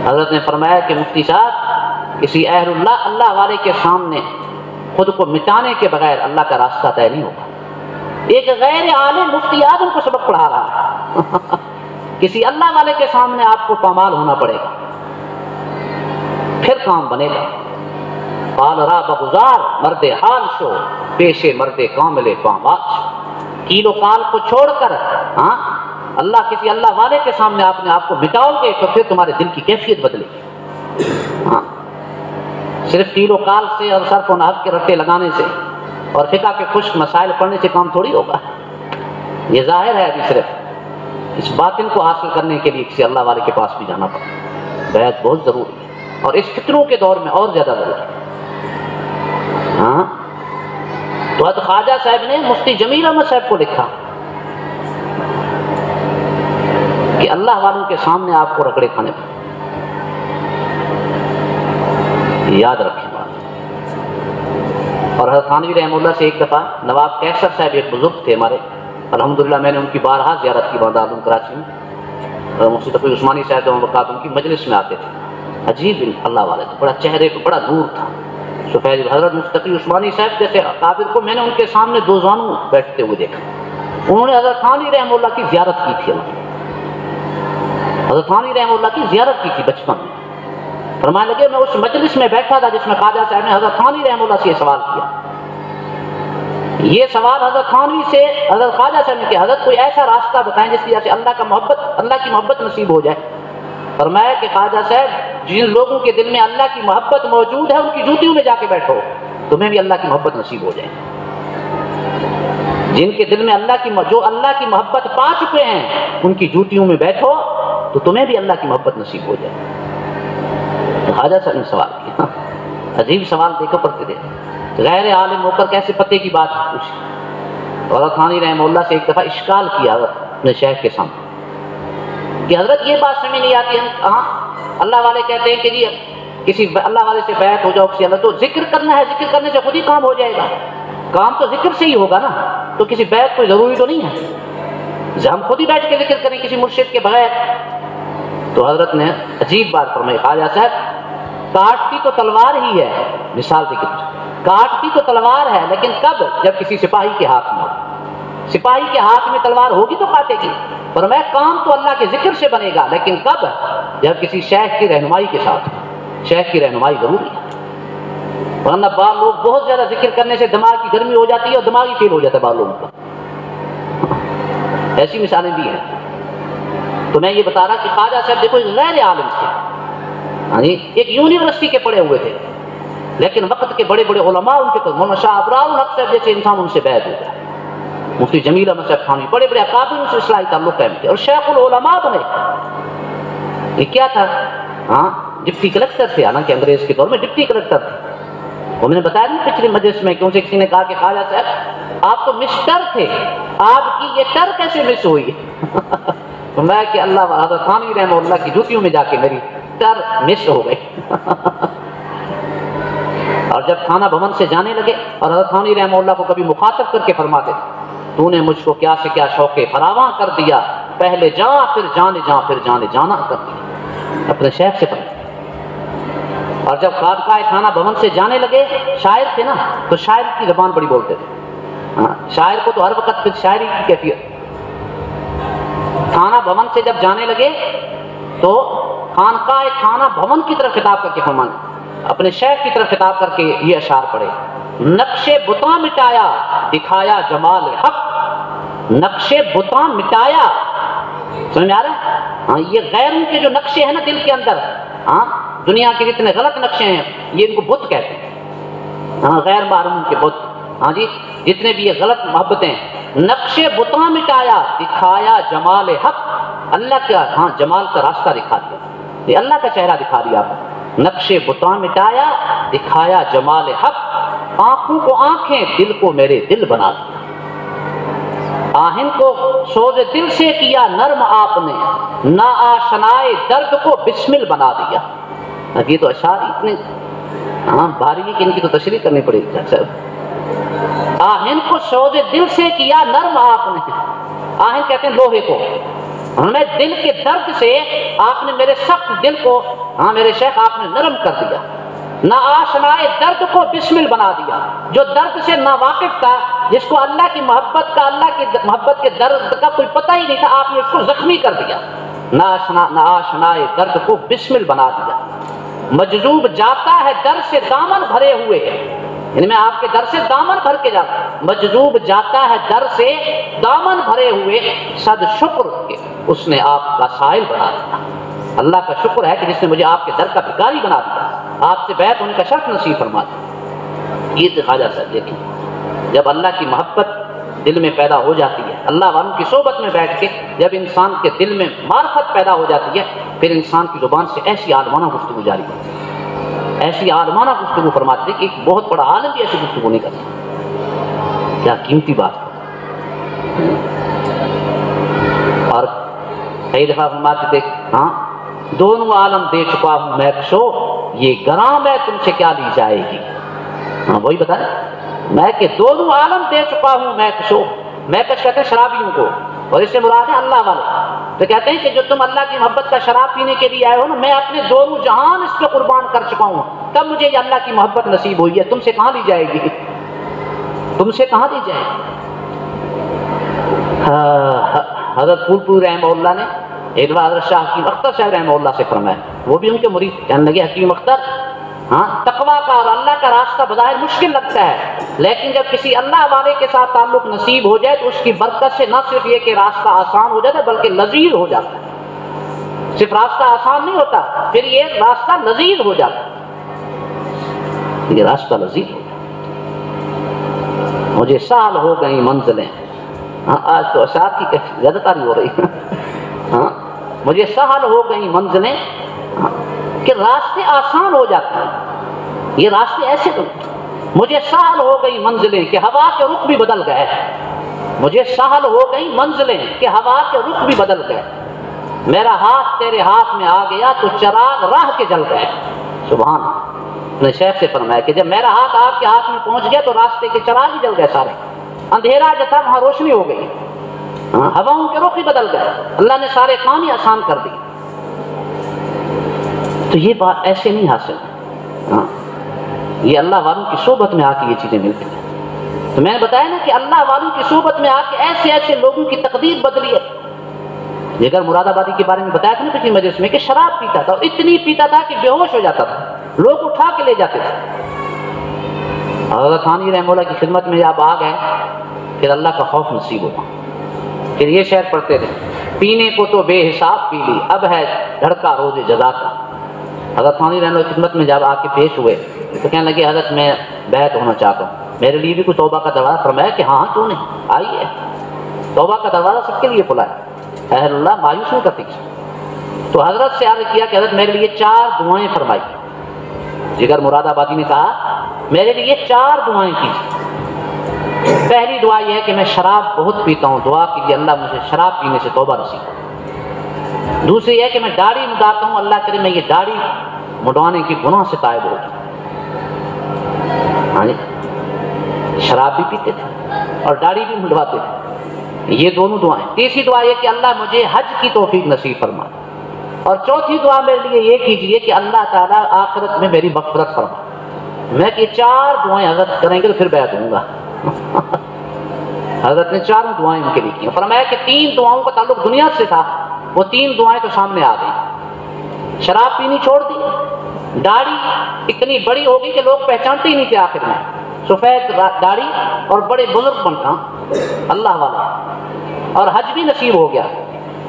حضرت نے فرمایا کہ مفتی صاحب کسی اہل اللہ والے کے سامنے خود کو مٹانے کے بغیر اللہ کا راستہ طے نہیں ہوگا۔ ایک غیر عالم مفتی اعظم کو سبق پڑھا رہا ہے، کسی اللہ والے کے سامنے آپ کو پامال ہونا پڑے گا، پھر کام بنے گا۔ قال را بگزار مرد حال شو، پیشے مرد کامل پامال شو۔ کیل و کال کو چھوڑ کر کسی اللہ والے کے سامنے آپ کو مٹاؤ گے تو پھر تمہارے دل کی کیفیت بدلے گی۔ صرف کیل و کال سے اور صرف و نحو کے رٹے لگانے سے اور فقہ کے خشک مسائل پڑھنے سے کام تھوڑی ہوگا۔ یہ ظاہر ہے، ابھی صرف اس باطن کو حاصل کرنے کے لیے کسی اللہ والے کے پاس بھی جانا پڑتا ہے۔ بیعت بہت ضروری ہے، اور اس فتنوں کے دور میں اور زیادہ ضروری ہے۔ تو حضرت خواجہ صاحب نے مفتی جمیل احمد صاحب کو لکھا کہ اللہ والوں کے سامنے آپ کو رگڑے کھانے پڑے، یاد رکھیں بات۔ اور حضرت تھانوی رحمہ اللہ سے ایک دفعہ نواب کیسر صاحب ایک بزرگ تھے ہمارے، الحمدللہ میں نے ان کی بارہا زیارت کی بندہ اعظم کراچی میں، مفتی تقی عثمانی صاحب وقات ان کی مجلس میں آتے تھے، عجیب اللہ والے تھے، بڑا چہرے پہ بڑا نور تھا، سفید۔ حضرت مفتی عثمانی صاحب جیسے قابل کو میں نے ان کے سامنے دو زانوں بیٹھتے ہوئے دیکھا، انہوں نے حضرت تھانوی رحمہ اللہ کی زیارت کی تھی، حضرت تھانوی رحمہ اللہ کی زیارت کی تھی بچپن میں۔ فرمانے لگے میں اس مجلس میں بیٹھا تھا جس میں خواجہ صاحب نے حضرت تھانوی رحمہ اللہ سے یہ سوال کیا۔ یہ سوال حضرت تھانوی سے حضرت خواجہ صاحب نے کیا، حضرت کوئی ایسا راستہ بتائیں جس کی وجہ سے اللہ کی محبت نصیب ہو جائے۔ فرمایا کہ خواجہ صاحب جن لوگوں کے دل میں اللہ کی محبت موجود ہے ان کی جوتیوں میں جا کے بیٹھو، تمہیں بھی اللہ کی محبت نصیب ہو جائے۔ جن کے دل میں جو اللہ کی محبت پا چکے ہیں ان کی جوتیوں میں بیٹھو تو تمہیں بھی اللہ کی محبت نصیب ہو جائے۔ خواجہ صاحب نے سوال کیا، عجیب سوال دیکھو پڑھتے تھے، غیر عالم ہو کر کیسے پتے کی بات پوچھی۔ اور تھانوی رحمہ اللہ سے ایک دفعہ اشکال کیا اپنے شیخ کے سامنے کہ حضرت یہ بات سمجھ نہیں آتی، ہم اللہ والے کہتے ہیں کہ جی کسی اللہ والے سے بیعت ہو جاؤ، کسی اللہ تو ذکر کرنا ہے، ذکر کرنے سے خود ہی کام ہو جائے گا، کام تو ذکر سے ہی ہوگا نا، تو کسی بیعت کوئی ضروری تو نہیں ہے، ہم خود ہی بیٹھ کے ذکر کریں کسی مرشد کے بغیر۔ تو حضرت نے عجیب بات فرمائی، خواجہ صاحب کاٹتی تو تلوار ہی ہے، مثال دیکھیں، کاٹتی تو تلوار ہے لیکن کب؟ جب کسی سپاہی کے ہاتھ میں ہو، سپاہی کے ہاتھ میں تلوار ہوگی تو کاٹے گی، فرمایا کام تو اللہ کے ذکر سے بنے گا لیکن کب؟ جب کسی شیخ کی رہنمائی کے ساتھ، شیخ کی رہنمائی ضروری ہے، ورنہ بعض لوگ بہت زیادہ ذکر کرنے سے دماغ کی گرمی ہو جاتی ہے اور دماغی فیل ہو جاتا ہے بعض لوگوں کا، ایسی مثالیں بھی ہیں۔ تو میں یہ بتا رہا کہ خواجہ صاحب دیکھو غیر عالم تھے، ایک یونیورسٹی کے پڑھے ہوئے تھے، لیکن وقت کے بڑے بڑے علماء ان کے تو مولانا شاہ ابرار الحق صاحب جیسے انسان ان سے بیعت ہو جائے، مفتی جمیل احمد صاحب تھانوی، بڑے بڑے اکابر ان سے اصلاحی تعلق قائم تھے اور شیخ العلماء بنے۔ یہ کیا تھا؟ ہاں ڈپٹی کلکٹر تھے، حالانکہ انگریز کے دور میں ڈپٹی کلکٹر تھے۔ وہ میں نے بتایا نہیں پچھلی مجلس میں، کیوں سے کسی نے کہا کہ خواجہ صاحب آپ تو مسٹر تھے، آپ کی یہ ٹر کیسے مس ہوئی؟ تو میں کہ اللہ حضرت تھانوی رحمہ اللہ کی جوتیوں میں جا کے میری ٹر مس ہو گئی۔ اور جب تھانہ بھون سے جانے لگے اور حضرت تھانوی رحمہ اللہ کو کبھی مخاطب کر کے فرماتے تو نے مجھ کو کیا سے کیا شوق فراواں کر دیا، پہلے جا پھر جانے جا پھر جانے جانا کر دیا، اپنے شیخ سے فرماتے۔ اور جب خانقاہ تھانہ بھون سے جانے لگے، شاعر تھے نا تو شاعر کی زبان بڑی بولتے تھے، ہاں شاعر کو تو ہر وقت پھر شاعری کی کیفیت۔ تھانہ بھون سے جب جانے لگے تو خانقاہ تھانہ بھون کی طرف خطاب کر کے فرمانے، اپنے شیخ کی طرف خطاب کر کے یہ اشعار پڑھے، نقش بتاں مٹایا دکھایا جمال حق، نقش بتاں مٹایا، سمجھ میں آ رہا ہے؟ ہاں یہ غیروں کے جو نقشے ہیں نا دل کے اندر، ہاں دنیا کے جتنے غلط نقشے ہیں یہ ان کو بت کہتے ہیں، ہاں غیر معلوم کے بت، ہاں جی جتنے بھی یہ غلط محبتیں، نقش بتاں مٹایا دکھایا جمال حق، اللہ کا ہاں جمال کا راستہ دکھا دیا، یہ اللہ کا چہرہ دکھا دیا آپ نے، نقش بتاں مٹایا دکھایا جمال حق، آنکھوں کو آنکھیں دل کو میرے دل بنا دیا، آہن کو سوز دل سے کیا نرم آپ نے، نا آشنائے درد کو بسمل بنا دیا۔ اب یہ تو اشعار اتنے ہاں بھاری ہے کہ ان کی تو تشریح کرنی پڑے گی صاحب۔ آہن کو سوز دل سے کیا نرم آپ نے، آہن کہتے ہیں لوہے کو، ہمیں دل کے درد سے آپ نے میرے سخت دل کو، ہاں میرے شیخ آپ نے نرم کر دیا، نا آشنائے درد کو بسمل بنا دیا، جو درد سے نا واقف تھا، جس کو اللہ کی محبت کا، اللہ کی محبت کے درد کا کوئی پتہ ہی نہیں تھا، آپ نے اس کو زخمی کر دیا، نا آشنائے درد کو بسمل بنا دیا۔ مجذوب جاتا ہے در سے دامن بھرے ہوئے، یعنی میں آپ کے در سے دامن بھر کے جاتا ہوں، مجذوب جاتا ہے در سے دامن بھرے ہوئے، صد شکر کہ اس نے آپ کا سائل بنا دیا، اللہ کا شکر ہے کہ جس نے مجھے آپ کے در کا بھکاری بنا دیا، آپ سے بیعت ہونے کا شرف نصیب فرما دیا۔ یہ خواجہ صاحب دیکھیں، جب اللہ کی محبت دل میں پیدا ہو جاتی ہے، اللہ والوں کی صحبت میں بیٹھ کے جب انسان کے دل میں معرفت پیدا ہو جاتی ہے، پھر انسان کی زبان سے ایسی عالمانہ گفتگو جاری ہوتی ہے، ایسی عالمانہ گفتگو فرماتے ہیں کہ ایک بہت بڑا عالم بھی ایسی گفتگو نہیں کرتا۔ کیا قیمتی بات ہے۔ اور کئی دفعہ فرماتے تھے ہاں دونوں عالم دے چکا ہوں میں کشو، یہ گراں میں تم سے کیا لی جائے گی، ہاں وہی بتایا میں کہ دونوں عالم دے چکا ہوں میں کشو، میں کش کہتے ہیں شرابیوں کو، اور اس سے مراد ہے اللہ والے، تو کہتے ہیں کہ جو تم اللہ کی محبت کا شراب پینے کے لیے آئے ہو نا، میں اپنے دونوں جہان اس پہ قربان کر چکا ہوں، تب مجھے یہ اللہ کی محبت نصیب ہوئی ہے، تم سے کہاں لی جائے گی، تم سے کہاں لی جائے گی۔ حضرت پھول پور رحمہ اللہ نے ایک بار حضرت شاہ حکیم اختر صاحب رحمہ اللہ سے فرمایا، وہ بھی ان کے مرید، کہنے لگے حکیم اختر ہاں تقویٰ کا اور اللہ کا راستہ بظاہر مشکل لگتا ہے، لیکن جب کسی اللہ والے کے ساتھ تعلق نصیب ہو جائے تو اس کی برکت سے نہ صرف یہ کہ راستہ آسان ہو جاتا ہے بلکہ لذیذ ہو جاتا ہے، صرف راستہ آسان نہیں ہوتا، پھر یہ راستہ لذیذ ہو جاتا ہے، یہ راستہ لذیذ ہو جاتا ہے۔ مجھے سال ہو گئی منزلیں، ہاں آج تو اشعار کی زیادہ تاری ہو رہی ہے، ہاں مجھے سال ہو گئی منزلیں کہ راستے آسان ہو جاتے ہیں، یہ راستے ایسے تو مجھے سہل ہو گئی منزلیں کہ ہوا کے رخ بھی بدل گئے، مجھے سہل ہو گئی منزلیں کہ ہوا کے رخ بھی بدل گئے، میرا ہاتھ تیرے ہاتھ میں آ گیا تو چراغ راہ کے جل گئے۔ سبحان اللہ، نے شیخ سے فرمایا کہ جب میرا ہاتھ آپ کے ہاتھ میں پہنچ گیا تو راستے کے چراغ ہی جل گئے سارے، اندھیرا جو تھا وہاں روشنی ہو گئی، ہواؤں کے رخ ہی بدل گئے، اللہ نے سارے کام ہی آسان کر دیے۔ تو یہ بات ایسے نہیں حاصل ہے، ہاں یہ اللہ والوں کی صحبت میں آ کے یہ چیزیں ملتی ہیں۔ تو میں نے بتایا نا کہ اللہ والوں کی صحبت میں آ کے ایسے ایسے لوگوں کی تقدیر بدلی ہے۔ یہ اگر مراد آبادی کے بارے میں بتایا تھا نا پچھلی مجلس میں کہ شراب پیتا تھا، اتنی پیتا تھا کہ بے ہوش ہو جاتا تھا، لوگ اٹھا کے لے جاتے تھے۔ حضرت تھانوی رحمہ اللہ کی خدمت میں جب آ گئے پھر اللہ کا خوف نصیب ہوا، پھر یہ شعر پڑھتے تھے، پینے کو تو بے حساب پی لی اب ہے دھڑکا روز جزا کا، حضرت تھانوی رحمۃ اللہ کی خدمت میں جب آ کے پیش ہوئے تو کہنے لگے حضرت میں بیعت ہونا چاہتا ہوں، میرے لیے بھی کوئی توبہ کا دروازہ؟ فرمایا کہ ہاں کیوں نہیں، آئیے، توبہ کا دروازہ سب کے لیے کھلا ہے، اہل اللہ مایوس نہیں کرتی۔ تو حضرت سے عرض کیا کہ حضرت میرے لیے 4 دعائیں فرمائی۔ جگر مراد آبادی نے کہا میرے لیے 4 دعائیں کیجیے۔ پہلی دعا یہ ہے کہ میں شراب بہت پیتا ہوں، دعا کیجیے اللہ مجھے شراب پینے سے توبہ نصیب کرے۔ دوسری ہے کہ میں داڑھی مڈاتا ہوں، اللہ کرے میں یہ داڑھی مڈوانے کی گناہ سے تائب ہو جاؤں۔ ہاں جی، شراب بھی پیتے تھے اور داڑھی بھی مڈواتے تھے، یہ دونوں دعائیں۔ تیسری دعا یہ کہ اللہ مجھے حج کی توفیق نصیب فرما، اور چوتھی دعا میرے لیے یہ کیجیے کہ اللہ تعالیٰ آخرت میں میری مغفرت فرما۔ میں کہ 4 دعائیں حضرت کریں گے تو پھر بیعت ہوں گا۔ حضرت نے 4 دعائیں ان کے لیے کی، فرمایا کہ 3 دعاؤں کا تعلق دنیا سے تھا، وہ 3 دعائیں تو سامنے آ گئی۔ شراب پینی چھوڑ دی، داڑھی اتنی بڑی ہو گئی کہ لوگ پہچانتے ہی نہیں تھے آخر میں، سفید داڑھی اور بڑے بزرگ بنتا اللہ والا، اور حج بھی نصیب ہو گیا۔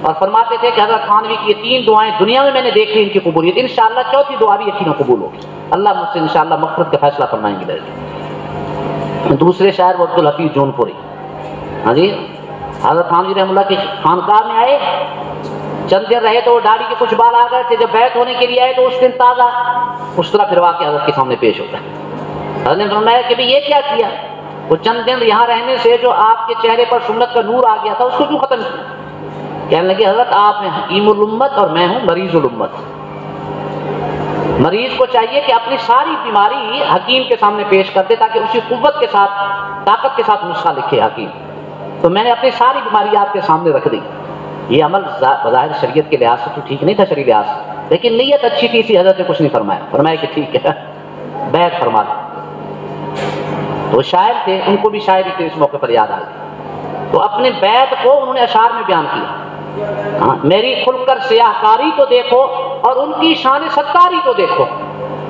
اور فرماتے تھے کہ حضرت تھانوی کی یہ 3 دعائیں دنیا میں نے دیکھ لی ان کی قبولیت، انشاءاللہ چوتھی دعا بھی یقیناً قبول ہوگی، اللہ مجھ سے انشاءاللہ مغفرت کا فیصلہ فرمائیں گے۔ دوسرے شاعر وہ عبدالحفیظ جون پوری، ہاں جی، حضرت تھانوی رحمہ اللہ کی خانقاہ میں آئے، چند دن رہے تو وہ داڑھی کے کچھ بال آ گئے تھے، جب بیعت ہونے کے لیے آئے تو اس دن تازہ اس طرح پھروا کے حضرت کے سامنے پیش ہوتا ہے۔ حضرت نے فرمایا کہ یہ کیا کیا؟ وہ چند دن یہاں رہنے سے جو آپ کے چہرے پر سنت کا نور آ گیا تھا اس کو کیوں ختم کیا؟ کہنے لگے حضرت آپ ہیں حکیم الامت اور میں ہوں مریض الامت۔ مریض کو چاہیے کہ اپنی ساری بیماری حکیم کے سامنے پیش کر دے تاکہ اسی قوت کے ساتھ، طاقت کے ساتھ نسخہ لکھے حکیم۔ تو میں نے اپنی ساری بیماری آپ کے سامنے رکھ دی۔ یہ عمل بظاہر شریعت کے لحاظ سے تو ٹھیک نہیں تھا شرعی لحاظ سے، لیکن نیت اچھی تھی، اسی حضرت نے کچھ نہیں فرمایا، فرمایا کہ ٹھیک ہے بیعت فرما دیں۔ تو شاعر تھے، ان کو بھی شاعری کے اس موقع پر یاد آ گئی، تو اپنے بیعت کو انہوں نے اشعار میں بیان کیا۔ میری کھل کر سیاہ کاری تو دیکھو اور ان کی شان ستاری تو دیکھو۔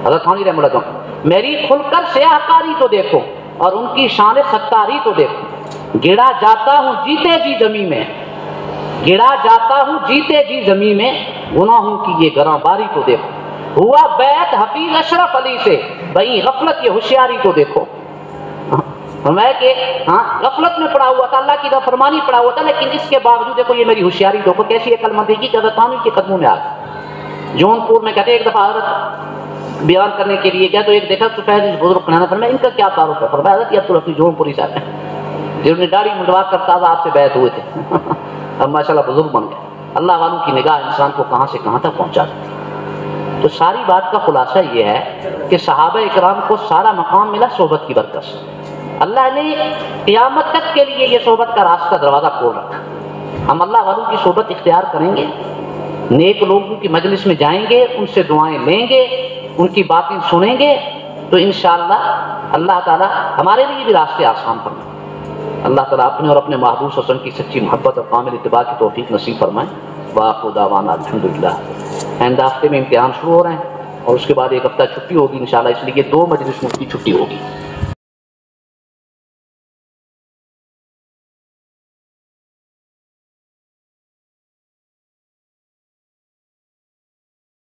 حضرت تھانوی رحمہ اللہ کہا میری کھل کر سیاہ کاری تو دیکھو اور ان کی شان ستاری تو دیکھو۔ گڑا جاتا ہوں جیتے جی زمین میں، گڑا جاتا ہوں جیتے جی زمین میں، گناہوں کی یہ گراں باری تو دیکھو۔ ہوا بیعت حفیظ اشرف علی سے، بھئی غفلت یہ ہوشیاری تو دیکھو۔ فرمایا کہ ہاں غفلت میں پڑا ہوا تھا، اللہ کی نافرمانی پڑا ہوا تھا، لیکن اس کے باوجود دیکھو یہ میری ہوشیاری دیکھو کیسی ہے کلمہ دیکھی کہ حضرت تھانوی کے قدموں میں آ گئی۔ جون پور میں کہتے ہیں ایک دفعہ حضرت بیان کرنے کے لیے گیا تو ایک دیکھا سفید بزرگ کھڑا، فرمایا ان کا کیا تعارف ہے؟ فرمایا حضرت یہ عبدالحفیظ جون پوری صاحب ہیں جنہوں نے داڑھی منڈوا کر تازہ آپ سے بیعت ہوئے تھے، اب ماشاءاللہ بزرگ بن گئے۔ اللہ والوں کی نگاہ انسان کو کہاں سے کہاں تک پہنچا دیتی۔ تو ساری بات کا خلاصہ یہ ہے کہ صحابہ اکرام کو سارا مقام ملا صحبت کی برکت سے۔ اللہ نے قیامت تک کے لیے یہ صحبت کا راستہ دروازہ کھول رکھا۔ ہم اللہ والوں کی صحبت اختیار کریں گے، نیک لوگوں کی مجلس میں جائیں گے، ان سے دعائیں لیں گے، ان کی باتیں سنیں گے، تو انشاءاللہ اللہ تعالیٰ ہمارے لیے بھی راستے آسان فرمائیں۔ اللہ تعالیٰ اپنے اور اپنے محبوب صلی اللہ علیہ وسلم کی سچی محبت اور کامل اتباع کی توفیق نصیب فرمائیں۔ وآخر دعوانا الحمدللہ۔ آئندہ ہفتے میں امتحان شروع ہو رہے ہیں اور اس کے بعد ایک ہفتہ چھٹی ہوگی انشاءاللہ، اس لیے 2 مجلس کی چھٹی ہوگی۔